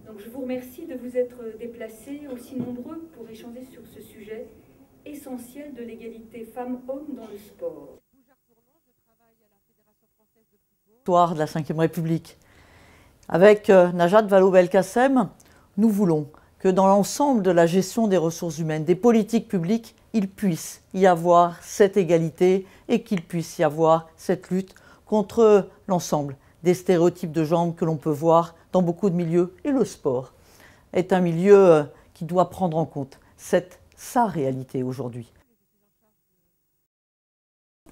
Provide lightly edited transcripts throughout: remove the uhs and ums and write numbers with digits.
Donc je vous remercie de vous être déplacés aussi nombreux pour échanger sur ce sujet essentiel de l'égalité femmes-hommes dans le sport. Histoire de la Ve République. Avec Najat Vallaud-Belkacem, nous voulons que dans l'ensemble de la gestion des ressources humaines, des politiques publiques, il puisse y avoir cette égalité et qu'il puisse y avoir cette lutte contre l'ensemble des stéréotypes de genre que l'on peut voir dans beaucoup de milieux. Et le sport est un milieu qui doit prendre en compte sa réalité aujourd'hui.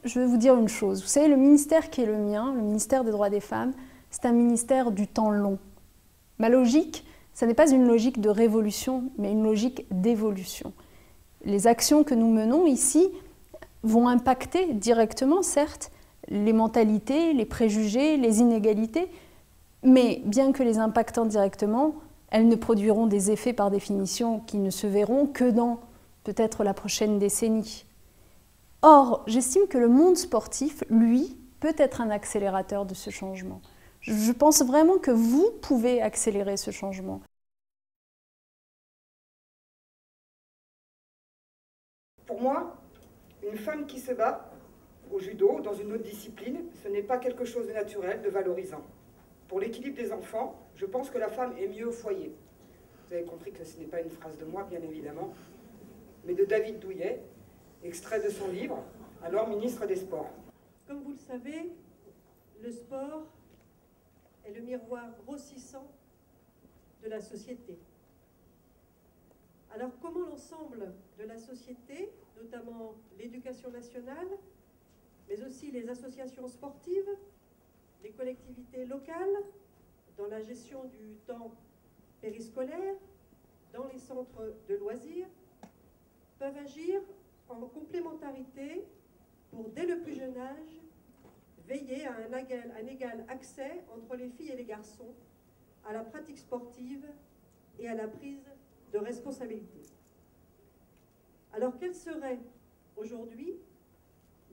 Je vais vous dire une chose. Vous savez, le ministère qui est le mien, le ministère des droits des femmes, c'est un ministère du temps long. Ma logique, ce n'est pas une logique de révolution, mais une logique d'évolution. Les actions que nous menons ici vont impacter directement, certes, les mentalités, les préjugés, les inégalités, mais bien que les impactant directement, elles ne produiront des effets par définition qui ne se verront que dans peut-être la prochaine décennie. Or, j'estime que le monde sportif, lui, peut être un accélérateur de ce changement. Je pense vraiment que vous pouvez accélérer ce changement. Pour moi, une femme qui se bat au judo, dans une autre discipline, ce n'est pas quelque chose de naturel, de valorisant. Pour l'équilibre des enfants, je pense que la femme est mieux au foyer. Vous avez compris que ce n'est pas une phrase de moi, bien évidemment, mais de David Douillet, extrait de son livre, alors ministre des Sports. Comme vous le savez, le sport est le miroir grossissant de la société. Alors comment l'ensemble de la société, notamment l'éducation nationale, mais aussi les associations sportives, les collectivités locales, dans la gestion du temps périscolaire, dans les centres de loisirs, peuvent agir en complémentarité pour, dès le plus jeune âge, veiller à un égal accès entre les filles et les garçons à la pratique sportive et à la prise de responsabilité. Alors quels seraient aujourd'hui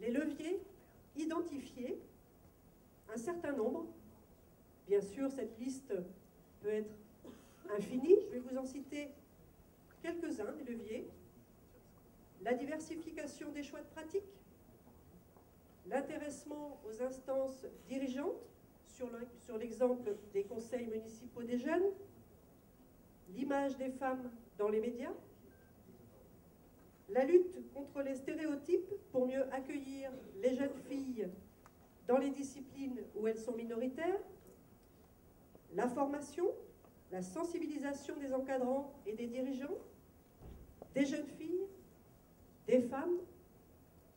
les leviers identifiés? Un certain nombre. Bien sûr, cette liste peut être infinie. Je vais vous en citer quelques-uns des leviers. La diversification des choix de pratique, l'intéressement aux instances dirigeantes, sur l'exemple des conseils municipaux des jeunes, l'image des femmes dans les médias, la lutte contre les stéréotypes pour mieux accueillir les jeunes filles dans les disciplines où elles sont minoritaires, la formation, la sensibilisation des encadrants et des dirigeants, des jeunes filles, des femmes,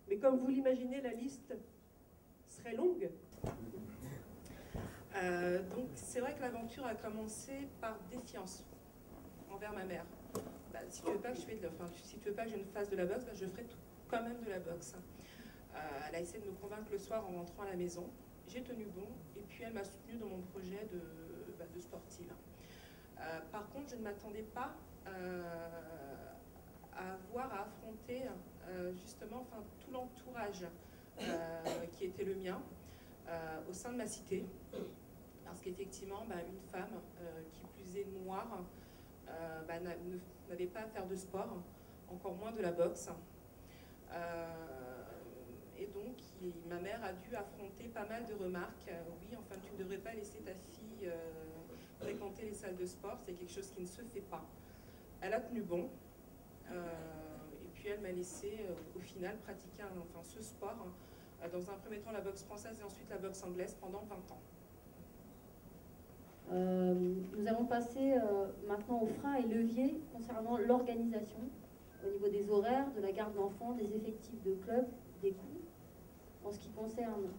mais comme vous l'imaginez, la liste serait longue. Donc c'est vrai que l'aventure a commencé par défiance envers ma mère. Si tu veux pas que si tu veux pas que je ne fasse de la boxe, je ferai quand même de la boxe. Elle a essayé de me convaincre le soir en rentrant à la maison. J'ai tenu bon et puis elle m'a soutenue dans mon projet de sportive. Par contre, je ne m'attendais pas à avoir à affronter justement tout l'entourage qui était le mien au sein de ma cité. Parce qu'effectivement, une femme qui plus est noire n'avait pas à faire de sport, encore moins de la boxe. Et donc, ma mère a dû affronter pas mal de remarques. Oui, enfin, tu ne devrais pas laisser ta fille fréquenter les salles de sport, c'est quelque chose qui ne se fait pas. Elle a tenu bon. Et puis elle m'a laissé au final pratiquer ce sport, dans un premier temps la boxe française et ensuite la boxe anglaise pendant 20 ans. Nous allons passer maintenant aux freins et leviers concernant l'organisation au niveau des horaires, de la garde d'enfants, des effectifs de clubs, des coûts, en ce qui concerne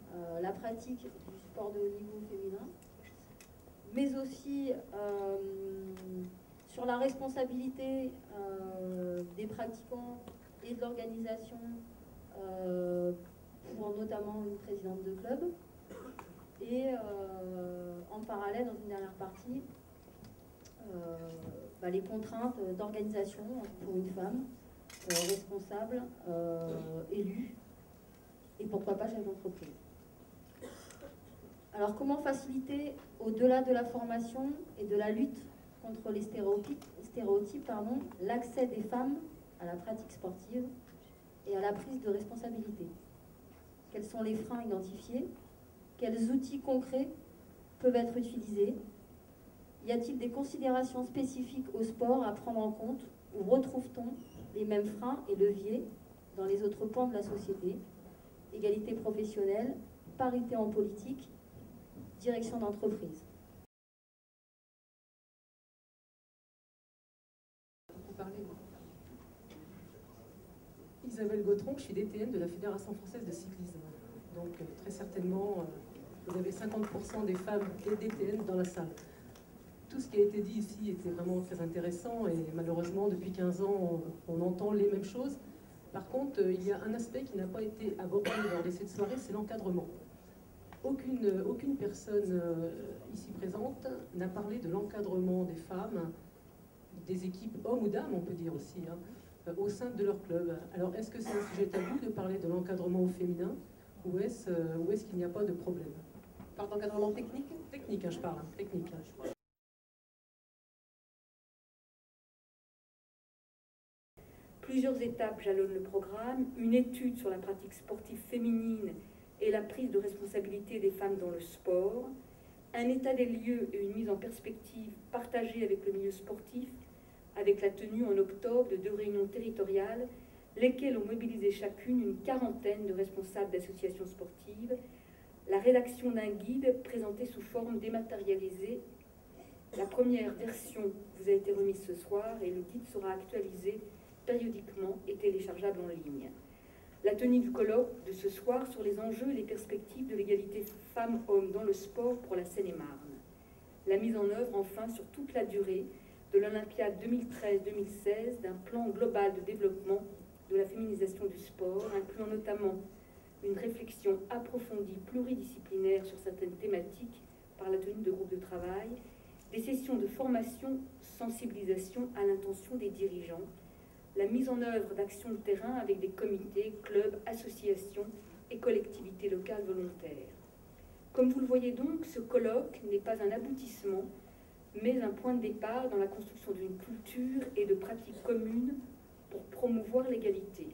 la pratique du sport de haut niveau féminin, mais aussi sur la responsabilité des pratiquants et de l'organisation pour notamment une présidente de club. Et en parallèle, dans une dernière partie, les contraintes d'organisation pour une femme responsable, élue, et pourquoi pas chef d'entreprise. Alors comment faciliter, au-delà de la formation et de la lutte contre les stéréotypes, l'accès des femmes à la pratique sportive et à la prise de responsabilité. Quels sont les freins identifiés? Quels outils concrets peuvent être utilisés? Y a-t-il des considérations spécifiques au sport à prendre en compte, ou retrouve-t-on les mêmes freins et leviers dans les autres pans de la société? Égalité professionnelle, parité en politique, direction d'entreprise. Isabelle Gautron, je suis DTN de la Fédération française de cyclisme. Donc très certainement, vous avez 50% des femmes et DTN dans la salle. Tout ce qui a été dit ici était vraiment très intéressant et malheureusement, depuis 15 ans, on entend les mêmes choses. Par contre, il y a un aspect qui n'a pas été abordé lors de cette soirée, c'est l'encadrement. Aucune personne ici présente n'a parlé de l'encadrement des femmes, des équipes hommes ou dames, on peut dire aussi, au sein de leur club. Alors, est-ce que c'est un sujet tabou de parler de l'encadrement au féminin ou est-ce qu'il n'y a pas de problème? Par d'encadrement technique? Technique, je parle, technique. Plusieurs étapes jalonnent le programme, une étude sur la pratique sportive féminine et la prise de responsabilité des femmes dans le sport, un état des lieux et une mise en perspective partagée avec le milieu sportif, avec la tenue en octobre de 2 réunions territoriales, lesquelles ont mobilisé chacune une quarantaine de responsables d'associations sportives, la rédaction d'un guide présenté sous forme dématérialisée. La première version vous a été remise ce soir et le guide sera actualisé périodiquement et téléchargeable en ligne. La tenue du colloque de ce soir sur les enjeux et les perspectives de l'égalité femmes-hommes dans le sport pour la Seine-et-Marne. La mise en œuvre, enfin, sur toute la durée de l'Olympiade 2013-2016 d'un plan global de développement de la féminisation du sport, incluant notamment une réflexion approfondie pluridisciplinaire sur certaines thématiques par la tenue de groupes de travail, des sessions de formation, sensibilisation à l'intention des dirigeants, la mise en œuvre d'actions de terrain avec des comités, clubs, associations et collectivités locales volontaires. Comme vous le voyez donc, ce colloque n'est pas un aboutissement, mais un point de départ dans la construction d'une culture et de pratiques communes pour promouvoir l'égalité.